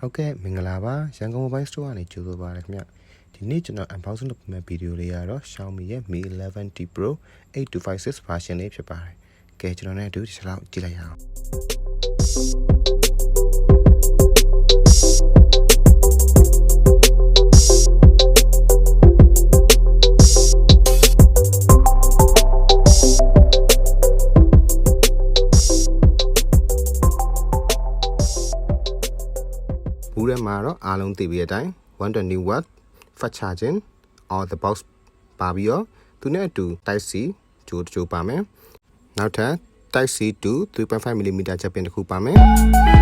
ဟုတ်ကဲ့မင်္ဂလာပါရန်ကုန် Mobile Store ကနေကြိုဆိုပါရခင်ဗျဒီနေ့ကျွန်တော် unboxing လုပ်မယ့်ဗီဒီယိုလေးကတော့ Xiaomi ရဲ့ Mi 11T Pro 8256 version လေးဖြစ်ပါတယ်ကဲကျွန်တော်နဲ့အတူဒီလောက်ကြည့်လိုက်ရအောင်ဘူးထဲမှာတော့အားလုံးသိပြီးတဲ့အတိုင်း120 watt fast charging or the box ပါပြီးတော့သူနဲ့အတူ Type C ကြိုးပါမယ်နောက်ထပ် Type C to 3.5mm ချက်ပင်တစ်ခုပါမယ်